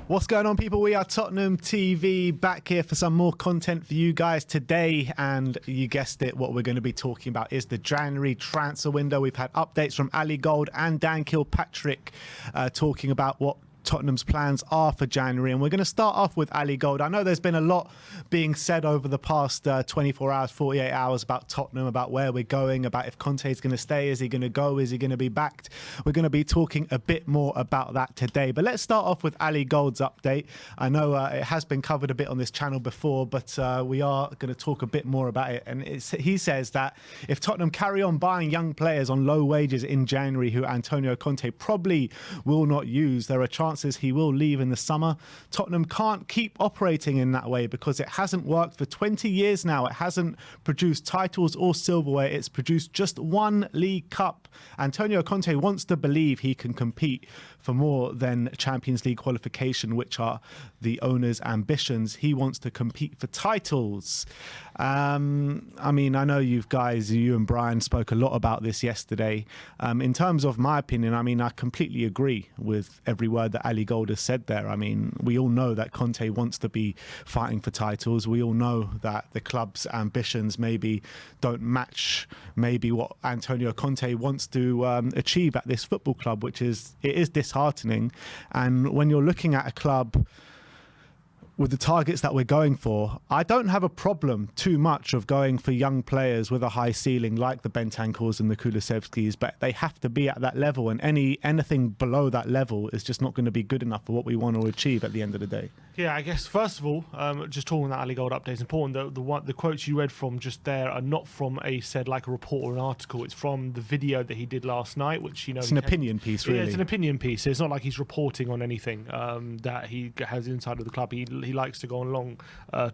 What's going on, people? We are Tottenham TV, back here for some more content for you guys today. And you guessed it, what we're going to be talking about is the January transfer window. We've had updates from Ali Gold and Dan Kilpatrick talking about what Tottenham's plans are for January, and we're going to start off with Ali Gold. I know there's been a lot being said over the past 24 hours, 48 hours about Tottenham, about where we're going, about if Conte is going to stay, is he going to go, is he going to be backed? We're going to be talking a bit more about that today, but let's start off with Ali Gold's update. I know it has been covered a bit on this channel before, but we are going to talk a bit more about it. And he says that if Tottenham carry on buying young players on low wages in January, who Antonio Conte probably will not use, there are chances he will leave in the summer. Tottenham can't keep operating in that way because it hasn't worked for 20 years now. It hasn't produced titles or silverware. It's produced just one League Cup. Antonio Conte wants to believe he can compete for more than Champions League qualification, which are the owner's ambitions. He wants to compete for titles. I mean, I know you and Brian spoke a lot about this yesterday. In terms of my opinion, I mean, I completely agree with every word that Ali Gold has said there. I mean, we all know that Conte wants to be fighting for titles. We all know that the club's ambitions maybe don't match maybe what Antonio Conte wants to achieve at this football club, which is disheartening. And when you're looking at a club with the targets that we're going for, I don't have a problem too much of going for young players with a high ceiling like the Bentancurs and the Kulusevskis, but they have to be at that level, and anything below that level is just not going to be good enough for what we want to achieve at the end of the day. Yeah, I guess first of all, just talking that Ali Gold update is important. The quotes you read from just there are not from a report or an article. It's from the video that he did last night, which it's an opinion piece, really. Yeah, it's an opinion piece. It's not like he's reporting on anything that he has inside of the club. He likes to go on long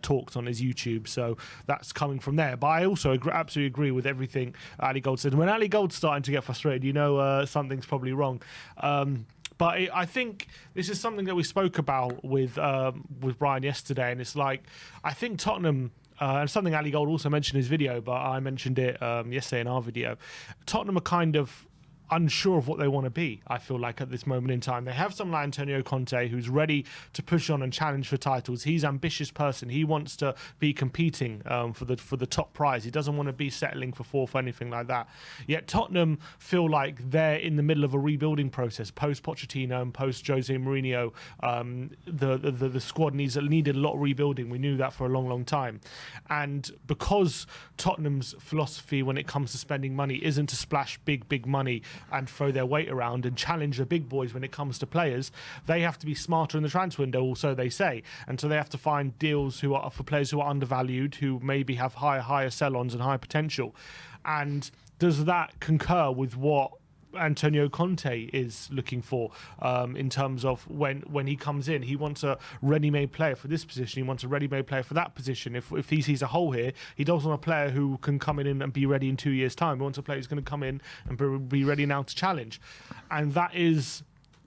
talks on his YouTube, so that's coming from there. But I also absolutely agree with everything Ali Gold said. When Ali Gold's starting to get frustrated, something's probably wrong. But I think this is something that we spoke about with Brian yesterday, and it's like, I think Tottenham, and something Ali Gold also mentioned in his video, but I mentioned it yesterday in our video, Tottenham are kind of unsure of what they want to be, I feel like, at this moment in time. They have someone like Antonio Conte who's ready to push on and challenge for titles. He's an ambitious person. He wants to be competing for the top prize. He doesn't want to be settling for fourth or anything like that. Yet Tottenham feel like they're in the middle of a rebuilding process post Pochettino and post Jose Mourinho. The squad needed a lot of rebuilding. We knew that for a long time. And because Tottenham's philosophy when it comes to spending money isn't to splash big money and throw their weight around and challenge the big boys when it comes to players, they have to be smarter in the transfer window, or so they say. And so they have to find deals for players who are undervalued, who maybe have higher sell-ons and higher potential. And does that concur with what Antonio Conte is looking for in terms of when he comes in? He wants a ready-made player for this position. He wants a ready-made player for that position. If he sees a hole here, he doesn't want a player who can come in and be ready in 2 years' time. He wants a player who's going to come in and be ready now to challenge. And that is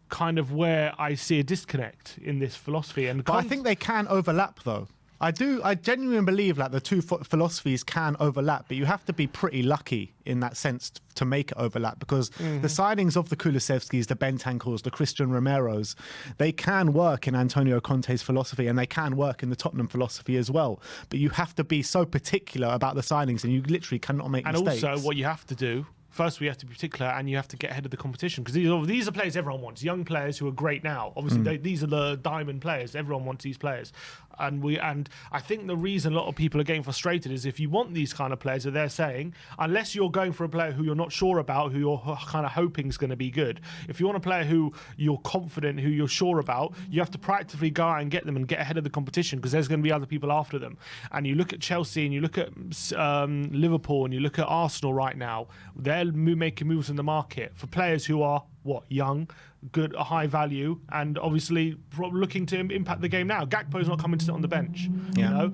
kind of where I see a disconnect in this philosophy. But I think they can overlap, though. I genuinely believe that the two philosophies can overlap, but you have to be pretty lucky in that sense to make it overlap, because the signings of the Kulusevskis, the Bentancurs, the Christian Romeros, they can work in Antonio Conte's philosophy, and they can work in the Tottenham philosophy as well. But you have to be so particular about the signings, and you literally cannot make mistakes. And also, what you have to do, first, we have to be particular, and you have to get ahead of the competition, because these are players everyone wants. Young players who are great now. Obviously, these are the diamond players. Everyone wants these players. And I think the reason a lot of people are getting frustrated is if you want these kind of players that they're saying, unless you're going for a player who you're not sure about, who you're kind of hoping is going to be good. If you want a player who you're confident, who you're sure about, you have to proactively go out and get them and get ahead of the competition, because there's going to be other people after them. And you look at Chelsea and you look at Liverpool and you look at Arsenal right now, they're making moves in the market for players who are young, good, high value, and obviously looking to impact the game now. Gakpo's not coming to sit on the bench. Yeah.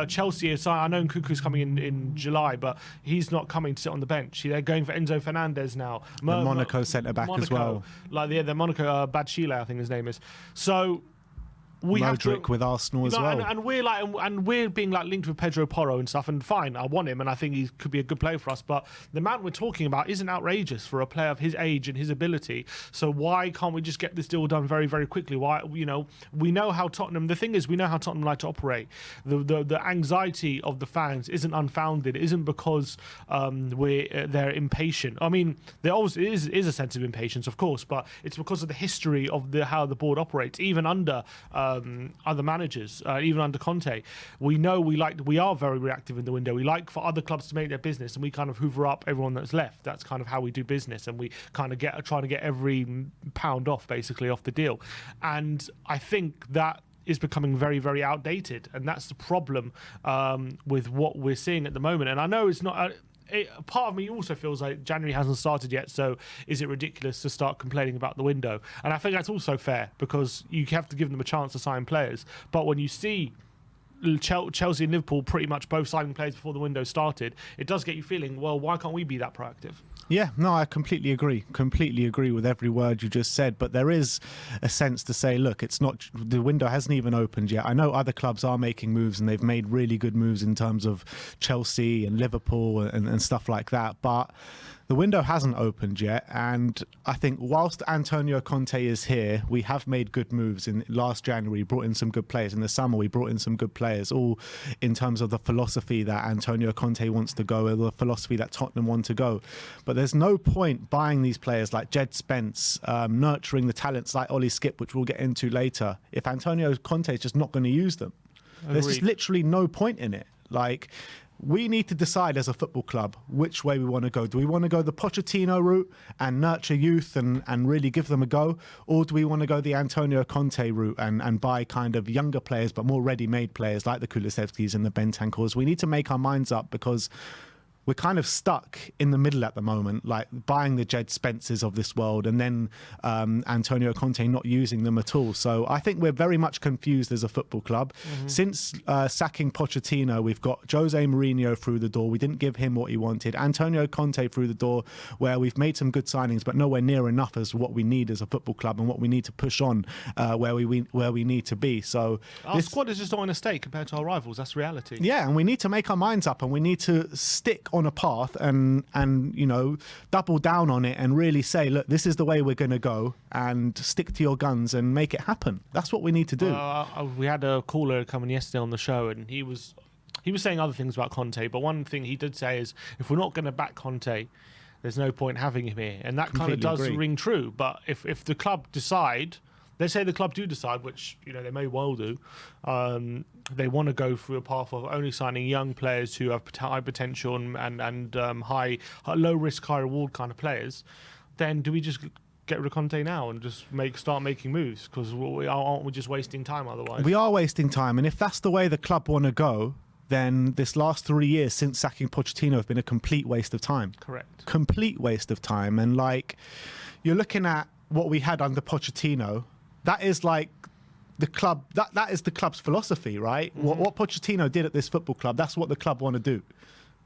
Chelsea is. I know Nkunku's coming in July, but he's not coming to sit on the bench. They're going for Enzo Fernandez now. The Monaco centre back as well. The Monaco Badshile, I think his name is. So Modric with Arsenal as well. And we're being like linked with Pedro Porro and stuff, and fine, I want him, and I think he could be a good player for us. But the amount we're talking about isn't outrageous for a player of his age and his ability. So why can't we just get this deal done very, very quickly? Why, we know how Tottenham. The thing is, we know how Tottenham like to operate. The anxiety of the fans isn't unfounded. It isn't because they're impatient. I mean, there always is a sense of impatience, of course, but it's because of the history of how the board operates, even under other managers, even under Conte. We know we are very reactive in the window. We like for other clubs to make their business, and we kind of hoover up everyone that's left. That's kind of how we do business, and we kind of try to get every pound off, basically, off the deal. And I think that is becoming very, very outdated, and that's the problem with what we're seeing at the moment. And I know it's not. Part of me also feels like January hasn't started yet, so is it ridiculous to start complaining about the window? And I think that's also fair, because you have to give them a chance to sign players. But when you see Chelsea and Liverpool pretty much both signing players before the window started, it does get you feeling, well, why can't we be that proactive? Yeah, no, I completely agree with every word you just said. But there is a sense to say, look, it's not, the window hasn't even opened yet. I know other clubs are making moves, and they've made really good moves in terms of Chelsea and Liverpool and stuff like that. But the window hasn't opened yet, and I think whilst Antonio Conte is here, we have made good moves. In last January, we brought in some good players. In the summer, we brought in some good players, all in terms of the philosophy that Antonio Conte wants to go, or the philosophy that Tottenham want to go. But there's no point buying these players like Jed Spence, nurturing the talents like Ollie Skip, which we'll get into later, if Antonio Conte is just not going to use them. Agreed. There's just literally no point in it. Like, we need to decide as a football club which way we want to go. Do we want to go the Pochettino route and nurture youth and really give them a go? Or do we want to go the Antonio Conte route and buy kind of younger players but more ready-made players like the Kulusevskis and the Bentancurs? We need to make our minds up, because we're kind of stuck in the middle at the moment, like buying the Jed Spencers of this world and then Antonio Conte not using them at all. So I think we're very much confused as a football club. Mm-hmm. Since sacking Pochettino, we've got Jose Mourinho through the door. We didn't give him what he wanted. Antonio Conte through the door, where we've made some good signings, but nowhere near enough as what we need as a football club and what we need to push on where we need to be. So our squad is just not in a state compared to our rivals. That's reality. Yeah, and we need to make our minds up, and we need to stick on a path and double down on it and really say, look, this is the way we're going to go, and stick to your guns and make it happen. That's what we need to do. We had a caller coming yesterday on the show, and he was saying other things about Conte, but one thing he did say is, if we're not going to back Conte, there's no point having him here. And that kind of does ring true. But if the club decide, let's say the club do decide, which they may well do, they want to go through a path of only signing young players who have high potential and low risk, high reward kind of players, then do we just get rid of Conte now and just start making moves? Because aren't we just wasting time otherwise? We are wasting time, and if that's the way the club want to go, then this last 3 years since sacking Pochettino have been a complete waste of time. Correct. Complete waste of time. And you're looking at what we had under Pochettino. That is like the club. That is the club's philosophy, right? Mm-hmm. What Pochettino did at this football club, that's what the club want to do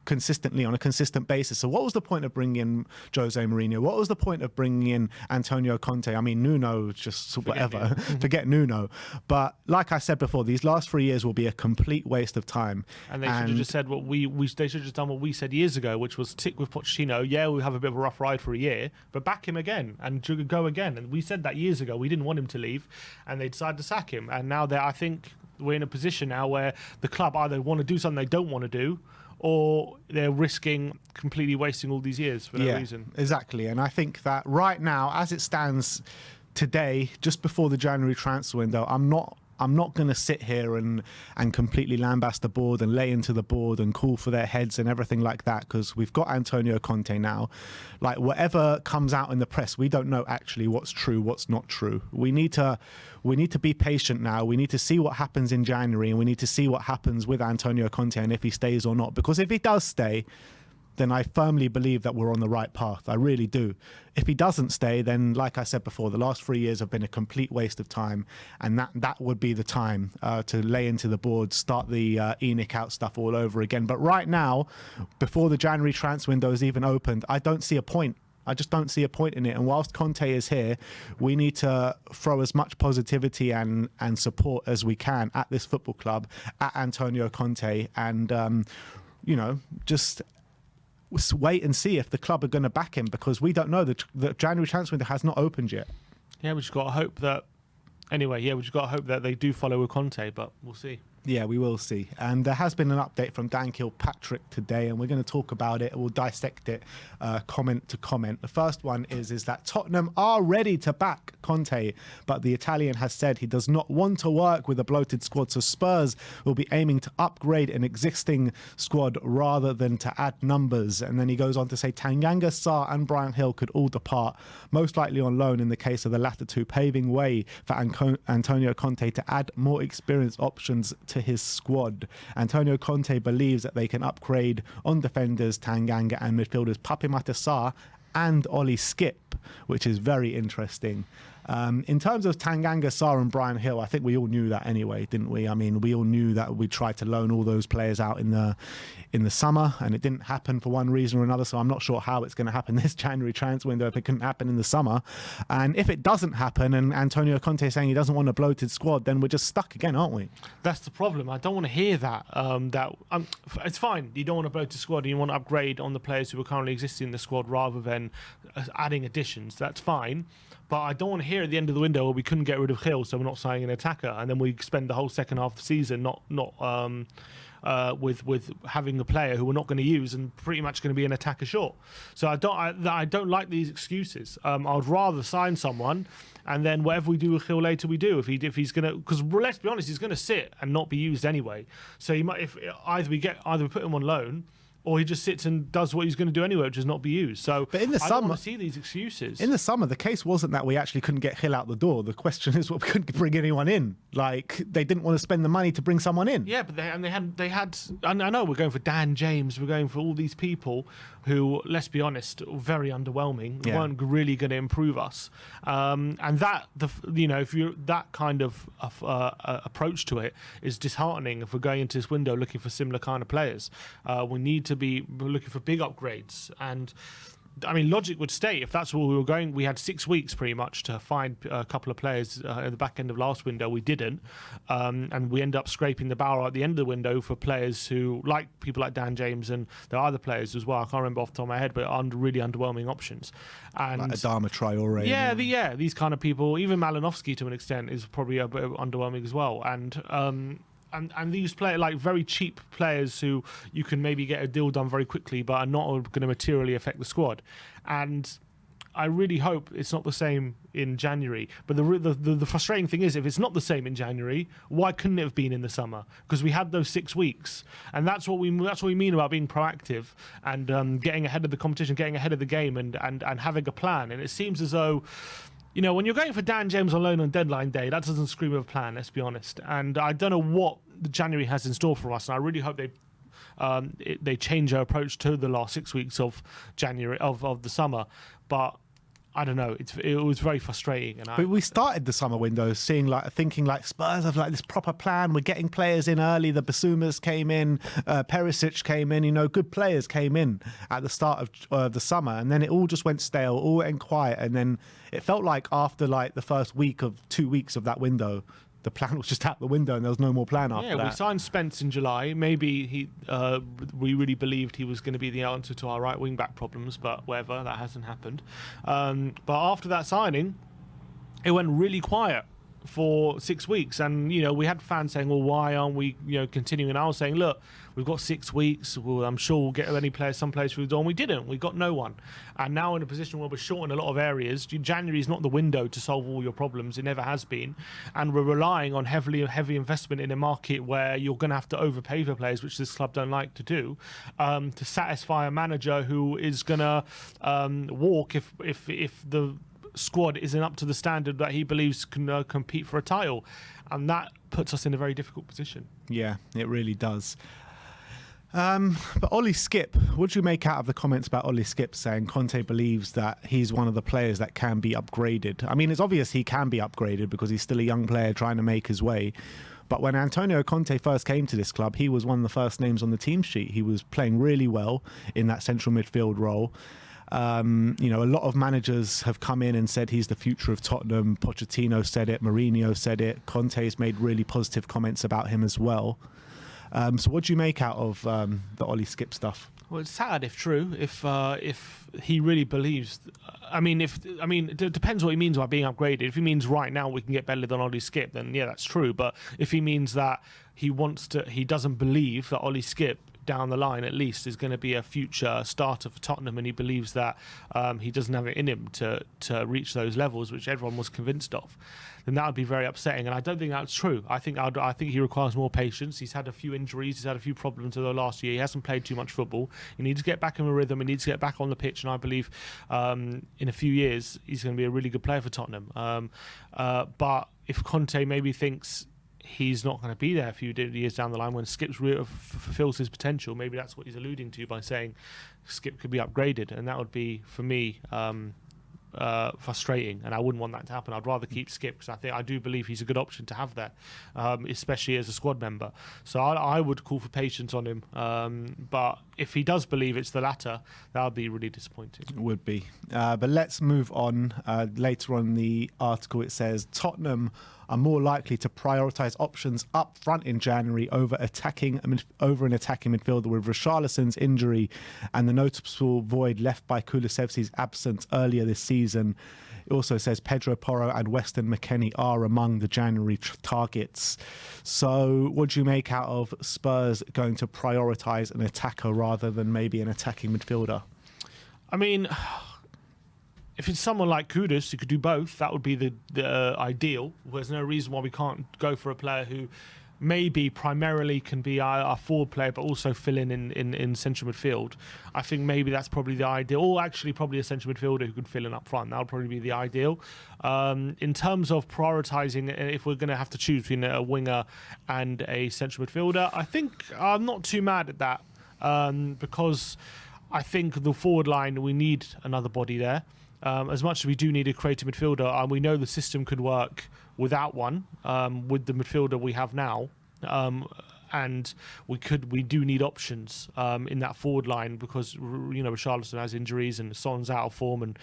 consistently, on a consistent basis. So what was the point of bringing in Jose Mourinho? What was the point of bringing in Antonio Conte? I mean, Nuno, just whatever. Forget Nuno. But like I said before, these last 3 years will be a complete waste of time. And they should have just said what they should have just done what we said years ago, which was tick with Pochettino. Yeah, we'll have a bit of a rough ride for a year, but back him again and go again. And we said that years ago. We didn't want him to leave, and they decided to sack him. And now I think we're in a position now where the club either want to do something they don't want to do, or they're risking completely wasting all these years for no reason. Exactly. And I think that right now, as it stands today, just before the January transfer window, I'm not going to sit here and completely lambast the board and lay into the board and call for their heads and everything like that, because we've got Antonio Conte now. Like, whatever comes out in the press, we don't know actually what's true, what's not true. We need to be patient now. We need to see what happens in January, and we need to see what happens with Antonio Conte and if he stays or not. Because if he does stay, then I firmly believe that we're on the right path. I really do. If he doesn't stay, then, like I said before, the last 3 years have been a complete waste of time, and that would be the time to lay into the board, start the ENIC out stuff all over again. But right now, before the January transfer window is even opened, I don't see a point. I just don't see a point in it. And whilst Conte is here, we need to throw as much positivity and support as we can at this football club, at Antonio Conte, and just wait and see if the club are going to back him, because we don't know. The January transfer window has not opened yet. Yeah, we just got to hope that. Anyway, yeah, we just got to hope that they do follow with Conte, but we'll see. Yeah, we will see. And there has been an update from Dan Kilpatrick today, and we're going to talk about it. We'll dissect it comment to comment. The first one is that Tottenham are ready to back Conte, but the Italian has said he does not want to work with a bloated squad, so Spurs will be aiming to upgrade an existing squad rather than to add numbers. And then he goes on to say Tanganga, Sarr and Brian Hill could all depart, most likely on loan in the case of the latter two, paving way for Antonio Conte to add more experienced options to his squad. Antonio Conte believes that they can upgrade on defenders Tanganga and midfielders Papimata Sarr and Ollie Skip, which is very interesting. In terms of Tanganga, Sarr and Brian Hill, I think we all knew that anyway, didn't we? I mean, we all knew that we tried to loan all those players out in the summer, and it didn't happen for one reason or another, so I'm not sure how it's going to happen this January transfer window if it couldn't happen in the summer. And if it doesn't happen, and Antonio Conte is saying he doesn't want a bloated squad, then we're just stuck again, aren't we? That's the problem. I don't want to hear that. It's fine. You don't want a bloated squad, and you want to upgrade on the players who are currently existing in the squad rather than adding additions. That's fine. But I don't want to hear at the end of the window, well, we couldn't get rid of Hill, so we're not signing an attacker, and then we spend the whole second half of the season with having a player who we're not going to use and pretty much going to be an attacker short. So I don't like these excuses. I would rather sign someone, and then whatever we do with Hill later, we do. If he's going to, because let's be honest, he's going to sit and not be used anyway. So he might, if either we put him on loan, or he just sits and does what he's going to do anyway, which is not be used. So but in the I summer, don't want to see these excuses. In the summer, the case wasn't that we actually couldn't get Hill out the door. The question is, we couldn't bring anyone in. Like, they didn't want to spend the money to bring someone in. Yeah, but they had. I know we're going for Dan James. We're going for all these people who, let's be honest, were very underwhelming. Yeah. Weren't really going to improve us. And that if you're that kind of approach to it is disheartening. If we're going into this window looking for similar kind of players, we need to be looking for big upgrades. And I mean, logic would state if that's where we were going, we had 6 weeks pretty much to find a couple of players at the back end of last window. We didn't, and we ended up scraping the barrel at the end of the window for players who, like people like Dan James, and there are other players as well, I can't remember off the top of my head, but really underwhelming options. And like Adama Traore. Yeah, these kind of people, even Malinowski to an extent is probably a bit underwhelming as well. And these players, like very cheap players who you can maybe get a deal done very quickly, but are not going to materially affect the squad. And I really hope it's not the same in January. But the frustrating thing is, if it's not the same in January, why couldn't it have been in the summer? Because we had those 6 weeks, and that's what we mean about being proactive and getting ahead of the competition, getting ahead of the game, and having a plan. And it seems as though, when you're going for Dan James on loan on deadline day, that doesn't scream of a plan, let's be honest. And I don't know what January has in store for us, and I really hope they change their approach to the last 6 weeks of January of the summer. But I don't know. It was very frustrating. But we started the summer window thinking Spurs have this proper plan. We're getting players in early. The Basumas came in, Perisic came in. Good players came in at the start of the summer, and then it all just went stale, all went quiet, and then it felt like after the first 2 weeks of that window, the plan was just out the window and there was no more plan after that. Yeah, we signed Spence in July. Maybe we really believed he was going to be the answer to our right wing back problems, but whatever, that hasn't happened. But after that signing, it went really quiet for 6 weeks, and we had fans saying, well, why aren't we continuing? And I was saying, look, we've got 6 weeks, I'm sure we'll get some players through the door, and we didn't. We got no one, and now in a position where we're short in a lot of areas. January is not the window to solve all your problems. It never has been, and we're relying on heavy investment in a market where you're going to have to overpay for players, which this club don't like to do, to satisfy a manager who is going to walk if the squad isn't up to the standard that he believes can compete for a title, and that puts us in a very difficult position. Yeah, it really does. But Ollie Skip, what do you make out of the comments about Ollie Skip saying Conte believes that he's one of the players that can be upgraded? I mean, it's obvious he can be upgraded because he's still a young player trying to make his way. But when Antonio Conte first came to this club, he was one of the first names on the team sheet. He was playing really well in that central midfield role. A lot of managers have come in and said he's the future of Tottenham. Pochettino said it, Mourinho said it, Conte's made really positive comments about him as well. So what do you make out of the Ollie Skip stuff? Well, it's sad if true. If he really believes, it depends what he means by being upgraded. If he means right now we can get better than Ollie Skip, then yeah, that's true. But if he means that he doesn't believe that Ollie Skip down the line at least is going to be a future starter for Tottenham, and he believes that he doesn't have it in him to reach those levels, which everyone was convinced of, then that would be very upsetting. And I don't think that's true. I think he requires more patience. He's had a few injuries. He's had a few problems over the last year. He hasn't played too much football. He needs to get back in a rhythm. He needs to get back on the pitch. And I believe in a few years he's going to be a really good player for Tottenham. But if Conte maybe thinks he's not going to be there a few years down the line when Skip fulfills his potential, maybe that's what he's alluding to by saying Skip could be upgraded, and that would be, for me, frustrating, and I wouldn't want that to happen. I'd rather keep Skip because I do believe he's a good option to have there, especially as a squad member. So I would call for patience on him, but if he does believe it's the latter, that would be really disappointing. It would be. But let's move on. Later on in the article it says Tottenham are more likely to prioritise options up front in January over an attacking midfielder with Richarlison's injury and the noticeable void left by Kulusevski's absence earlier this season. It also says Pedro Porro and Weston McKennie are among the January targets. So what do you make out of Spurs going to prioritise an attacker rather than maybe an attacking midfielder? I mean, if it's someone like Kudus who could do both, that would be the ideal. There's no reason why we can't go for a player who maybe primarily can be our forward player, but also fill in central midfield. I think maybe that's probably the ideal, or actually probably a central midfielder who could fill in up front. That would probably be the ideal. In terms of prioritising, if we're going to have to choose between a winger and a central midfielder, I think I'm not too mad at that, because I think the forward line, we need another body there. As much as we do need a creative midfielder, and we know the system could work without one, with the midfielder we have now, and we do need options in that forward line, because Richarlison has injuries and Son's out of form, and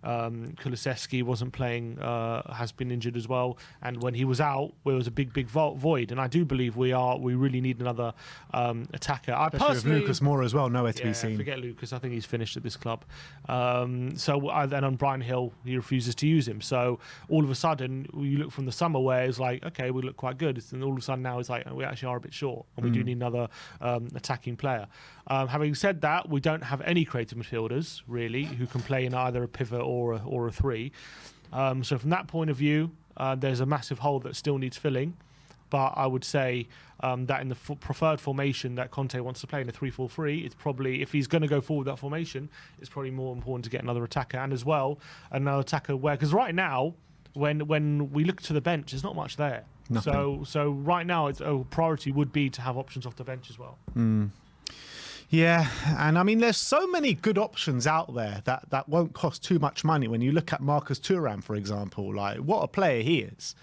Kulusevski wasn't playing, has been injured as well, and when he was out, there was a big void, and I do believe we really need another attacker. Especially with Lucas Moura as well, nowhere to be seen. Forget Lucas, I think he's finished at this club. Then on Brian Hill, he refuses to use him, so all of a sudden you look from the summer where it's like, okay, we look quite good, and all of a sudden now it's like we actually are a bit short, and we do need another attacking player. Having said that, we don't have any creative midfielders really who can play in either a pivot or a three. So from that point of view, there's a massive hole that still needs filling. But I would say that in the preferred formation that Conte wants to play in a 3-4-3, it's probably, if he's going to go forward that formation, it's probably more important to get another attacker, and as well another attacker where, because right now when we look to the bench, there's not much there. Nothing. So right now, it's a priority would be to have options off the bench as well. Yeah, and I mean, there's so many good options out there that won't cost too much money. When you look at Marcus Thuram, for example, like what a player he is.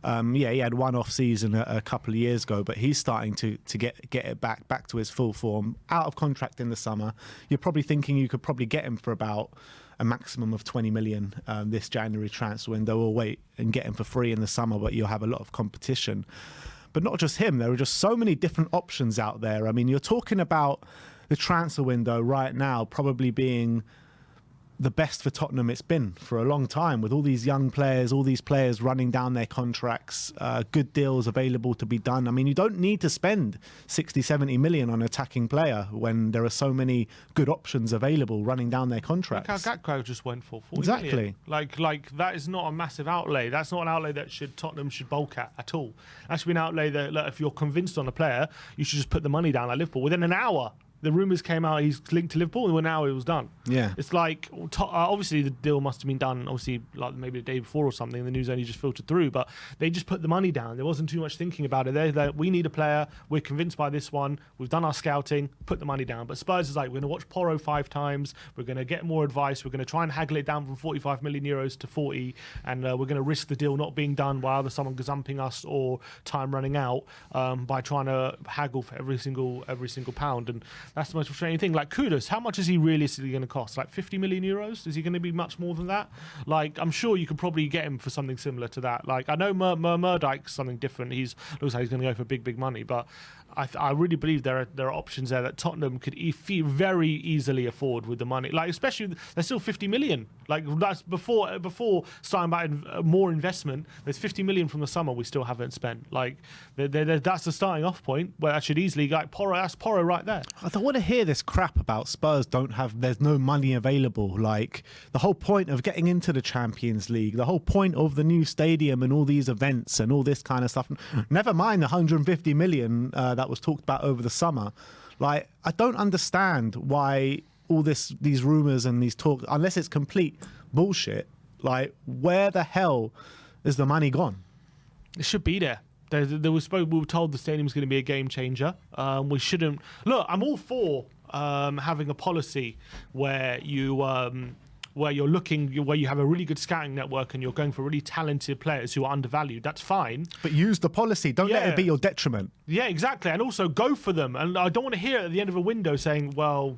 He had one off season a couple of years ago, but he's starting to get it back to his full form. Out of contract in the summer, you're probably thinking you could probably get him for about a maximum of 20 million this January transfer window, or wait and get him for free in the summer, but you'll have a lot of competition. But not just him, there are just so many different options out there. I mean, you're talking about the transfer window right now probably being the best for Tottenham it's been for a long time, with all these young players, all these players running down their contracts, good deals available to be done. I mean, you don't need to spend 60, 70 million on an attacking player when there are so many good options available running down their contracts. Look how Gakpo just went for 40 exactly. million. Like that is not a massive outlay. That's not an outlay that Tottenham should bulk at all. That should be an outlay that, if you're convinced on a player, you should just put the money down like Liverpool. Within an hour, the rumours came out he's linked to Liverpool, and now it was done. Yeah. It's like, obviously the deal must have been done, obviously, like maybe the day before or something, and the news only just filtered through, but they just put the money down. There wasn't too much thinking about it. We need a player, we're convinced by this one, we've done our scouting, put the money down. But Spurs is like, we're going to watch Porro 5 times, we're going to get more advice, we're going to try and haggle it down from 45 million euros to 40, and we're going to risk the deal not being done by either someone gazumping us or time running out by trying to haggle for every single pound. And That's the most frustrating thing. Like Kudus, how much is he realistically going to cost? Like 50 million euros? Is he going to be much more than that? Like, I'm sure you could probably get him for something similar to that. Like, I know Murdike's something different. Looks like he's going to go for big money, but I really believe there are options there that Tottenham could very easily afford with the money. Like, especially there's still 50 million. Like, that's before starting about more investment. There's 50 million from the summer we still haven't spent. Like, that's the starting off point where that should easily, like, that's Porro right there. I don't want to hear this crap about Spurs there's no money available. Like, the whole point of getting into the Champions League, the whole point of the new stadium and all these events and all this kind of stuff, never mind the 150 million that was talked about over the summer. Like, I don't understand why all these rumours and these talks, unless it's complete bullshit. Like, where the hell is the money gone? It should be there. We were told the stadium's going to be a game changer. We shouldn't look. I'm all for having a policy where you where you have a really good scouting network and you're going for really talented players who are undervalued. That's fine. But use the policy. Don't let it be your detriment. Yeah, exactly. And also go for them. And I don't want to hear at the end of a window saying, well,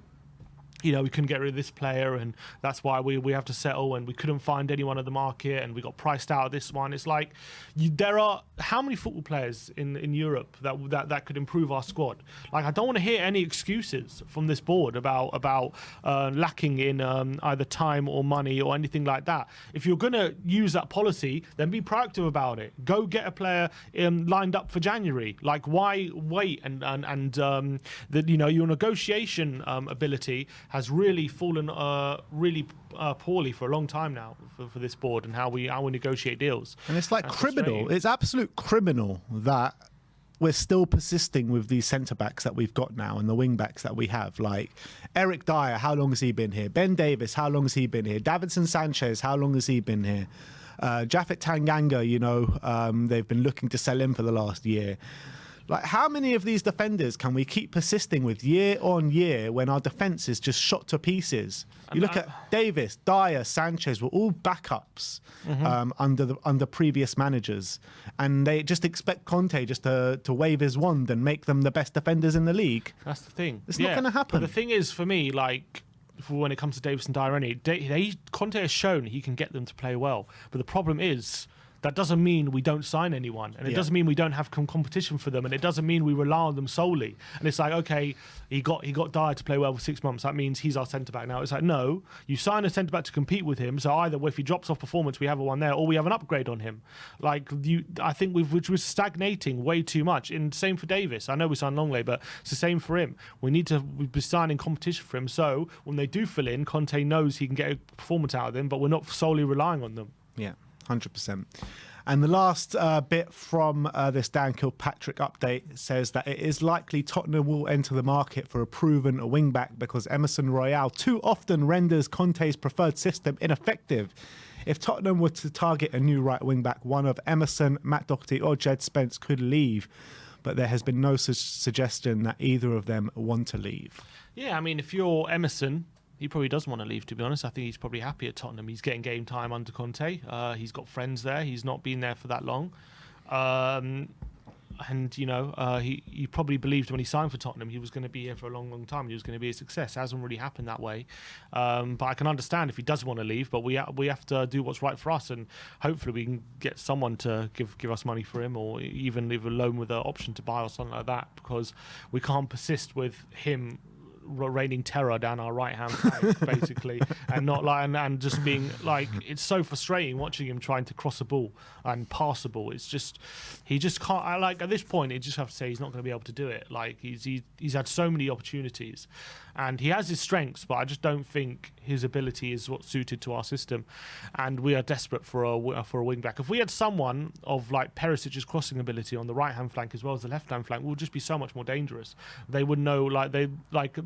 we couldn't get rid of this player and that's why we have to settle, and we couldn't find anyone at the market and we got priced out of this one. It's like, there are how many football players in Europe that could improve our squad? Like, I don't want to hear any excuses from this board about lacking in either time or money or anything like that. If you're going to use that policy, then be proactive about it. Go get a player lined up for January. Like, why wait? And your negotiation ability has really fallen poorly for a long time now for this board and how we negotiate deals. And it's like criminal. It's absolute criminal that we're still persisting with these centre-backs that we've got now and the wing-backs that we have. Like Eric Dyer, how long has he been here? Ben Davis, how long has he been here? Davinson Sanchez, how long has he been here? Japhet Tanganga, they've been looking to sell him for the last year. Like, how many of these defenders can we keep persisting with year on year when our defence is just shot to pieces? You look at Davis, Dyer, Sanchez were all backups under previous managers, and they just expect Conte just to wave his wand and make them the best defenders in the league. That's the thing. It's not going to happen. But the thing is, for me, like, when it comes to Davis and Dyer, Conte has shown he can get them to play well. But the problem is, that doesn't mean we don't sign anyone, and it doesn't mean we don't have competition for them, and it doesn't mean we rely on them solely. And it's like, okay, he got Dyer to play well for 6 months. That means he's our centre back now. It's like, no, you sign a centre back to compete with him. So either if he drops off performance, we have one there, or we have an upgrade on him. Like, I think we're stagnating way too much. And same for Davis. I know we signed Longley, but it's the same for him. We'd be signing competition for him. So when they do fill in, Conte knows he can get a performance out of them, but we're not solely relying on them. Yeah. 100%. And the last bit from this Dan Kilpatrick update says that it is likely Tottenham will enter the market for a proven wing-back because Emerson Royale too often renders Conte's preferred system ineffective. If Tottenham were to target a new right wing-back, one of Emerson, Matt Doherty or Jed Spence could leave. But there has been no suggestion that either of them want to leave. Yeah, I mean, if you're Emerson, he probably doesn't want to leave, to be honest. I think he's probably happy at Tottenham. He's getting game time under Conte. He's got friends there. He's not been there for that long. He probably believed when he signed for Tottenham he was going to be here for a long, long time. He was going to be a success. It hasn't really happened that way. But I can understand if he does want to leave, but we have to do what's right for us, and hopefully we can get someone to give us money for him, or even leave a loan with an option to buy or something like that, because we can't persist with him raining terror down our right hand side basically, and just being like, it's so frustrating watching him trying to cross a ball and pass a ball. It's just, he just can't. At this point, you just have to say he's not going to be able to do it. Like, he's had so many opportunities and he has his strengths, but I just don't think his ability is what's suited to our system, and we are desperate for a wing back. If we had someone of like Perisic's crossing ability on the right hand flank as well as the left hand flank, we'll just be so much more dangerous. They would know, the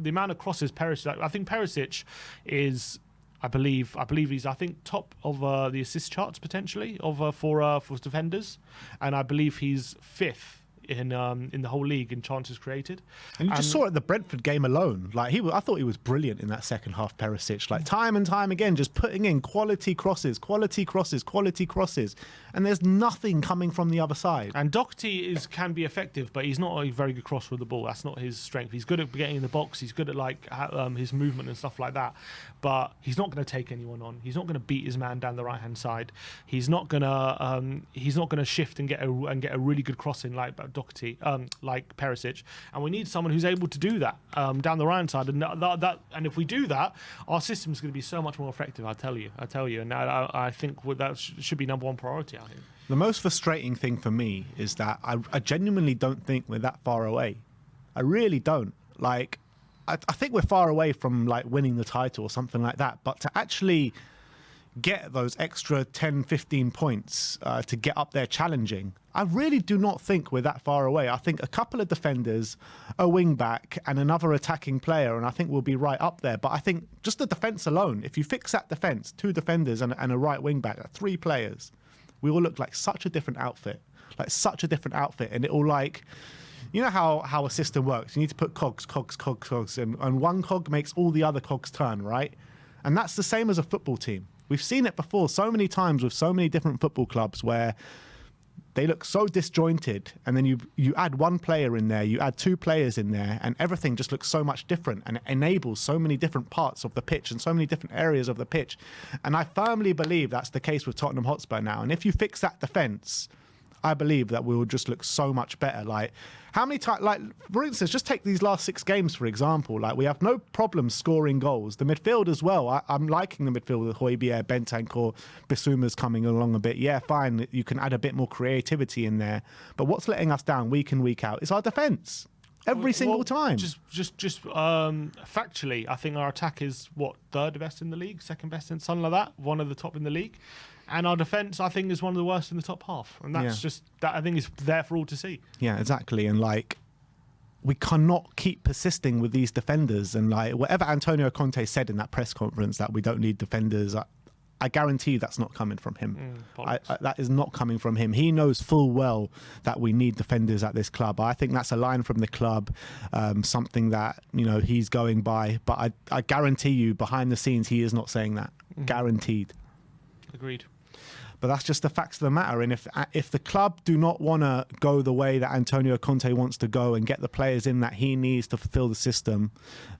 amount of crosses Perisic. I think Perisic is, I believe he's top of the assist charts potentially for defenders, and I believe he's fifth in the whole league in chances created. And you just saw it at the Brentford game alone. Like I thought he was brilliant in that second half, Perisic. Like time and time again, just putting in quality crosses, and there's nothing coming from the other side. And Doherty can be effective, but he's not a very good crosser with the ball. That's not his strength. He's good at getting in the box. He's good at his movement and stuff like that. But he's not going to take anyone on. He's not going to beat his man down the right hand side. He's not going to shift and get a really good crossing like Doherty, like Perisic. And we need someone who's able to do that down the right hand side. And if we do that, our system's going to be so much more effective. I tell you. And I think that should be number one priority. I think. The most frustrating thing for me is that I genuinely don't think we're that far away. I really don't. Like, I think we're far away from like winning the title or something like that. But to actually get those extra 10, 15 points to get up there challenging, I really do not think we're that far away. I think a couple of defenders, a wing back and another attacking player, and I think we'll be right up there. But I think just the defence alone, if you fix that defence, 2 defenders and a right wing back, 3 players, we will look like such a different outfit. And it will like... You know how a system works. You need to put cogs, and one cog makes all the other cogs turn, right? And that's the same as a football team. We've seen it before so many times with so many different football clubs where they look so disjointed, and then you add one player in there, you add 2 players in there, and everything just looks so much different, and it enables so many different parts of the pitch and so many different areas of the pitch. And I firmly believe that's the case with Tottenham Hotspur now. And if you fix that defence, I believe that we will just look so much better. Like, how many times, like, for instance, just take these last 6 games, for example. Like, we have no problem scoring goals. The midfield as well. I'm liking the midfield with Højbjerg, Bentancur, Bissouma's coming along a bit. Yeah, fine. You can add a bit more creativity in there. But what's letting us down week in, week out is our defence. Every single time. Just factually, I think our attack is, 3rd best in the league, 2nd best in something like that, one of the top in the league. And our defence, I think, is one of the worst in the top half. And that's that I think is there for all to see. Yeah, exactly. And like, we cannot keep persisting with these defenders. And like, whatever Antonio Conte said in that press conference that we don't need defenders, I guarantee you that's not coming from him. That is not coming from him. He knows full well that we need defenders at this club. I think that's a line from the club, something that, he's going by. But I guarantee you, behind the scenes, he is not saying that. Guaranteed. Agreed. But that's just the facts of the matter. And if the club do not want to go the way that Antonio Conte wants to go and get the players in that he needs to fulfill the system,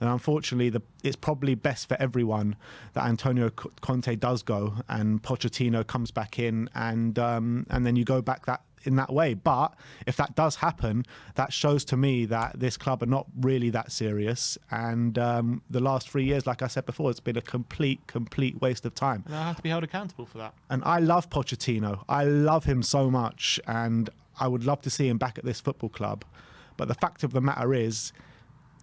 then unfortunately it's probably best for everyone that Antonio Conte does go and Pochettino comes back in, and then you go back in that way. But if that does happen, that shows to me that this club are not really that serious, and the last 3 years, like I said before, it's been a complete waste of time. And I have to be held accountable for that. And I love Pochettino. I love him so much, and I would love to see him back at this football club. But the fact of the matter is,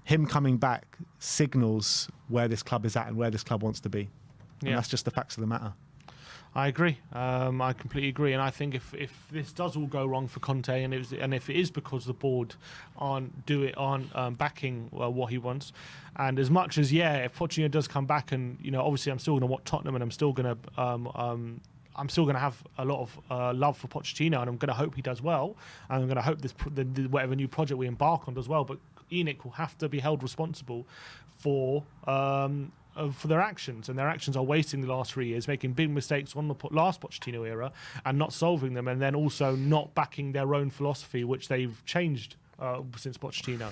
him coming back signals where this club is at and where this club wants to be. And that's just the facts of the matter. I agree. I completely agree. And I think if this does all go wrong for Conte, and if it is because the board aren't backing what he wants, and as much as if Pochettino does come back, and obviously I'm still going to watch Tottenham, and I'm still going to have a lot of love for Pochettino, and I'm going to hope he does well, and I'm going to hope whatever new project we embark on does well. But ENIC will have to be held responsible for their actions, and their actions are wasting the last 3 years, making big mistakes on the last Pochettino era and not solving them, and then also not backing their own philosophy, which they've changed since Pochettino.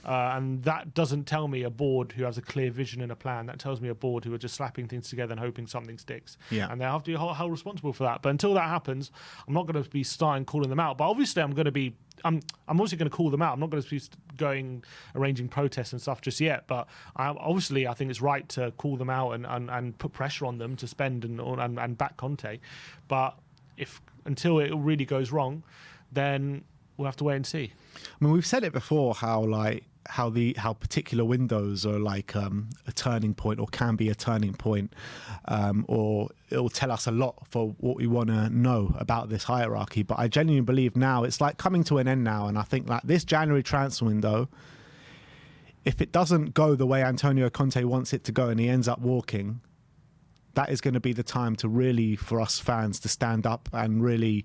And that doesn't tell me a board who has a clear vision and a plan. That tells me a board who are just slapping things together and hoping something sticks. Yeah. And they have to be held responsible for that. But until that happens, I'm not going to be starting calling them out. But obviously I'm obviously going to call them out. I'm not going to be arranging protests and stuff just yet. But I think it's right to call them out and put pressure on them to spend and back Conte. But until it really goes wrong, then we'll have to wait and see. I mean, we've said it before how particular windows are like a turning point, or can be a turning point, or it will tell us a lot for what we want to know about this hierarchy. But I genuinely believe now it's like coming to an end now, and I think like this January transfer window, if it doesn't go the way Antonio Conte wants it to go and he ends up walking, that is going to be the time to really, for us fans, to stand up and really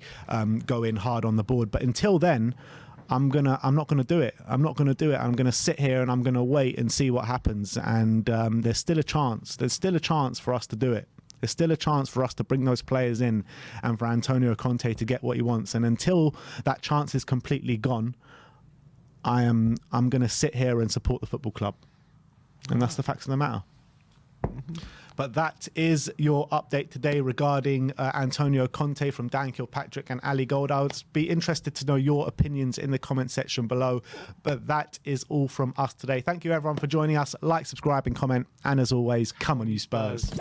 go in hard on the board. But until then, I'm not gonna do it. I'm not gonna do it. I'm gonna sit here and I'm gonna wait and see what happens. And there's still a chance. There's still a chance for us to do it. There's still a chance for us to bring those players in and for Antonio Conte to get what he wants. And until that chance is completely gone, I'm gonna sit here and support the football club. And that's the facts of the matter. But that is your update today regarding Antonio Conte from Dan Kilpatrick and Ali Gold. I would be interested to know your opinions in the comment section below. But that is all from us today. Thank you, everyone, for joining us. Like, subscribe, and comment. And as always, come on, you Spurs.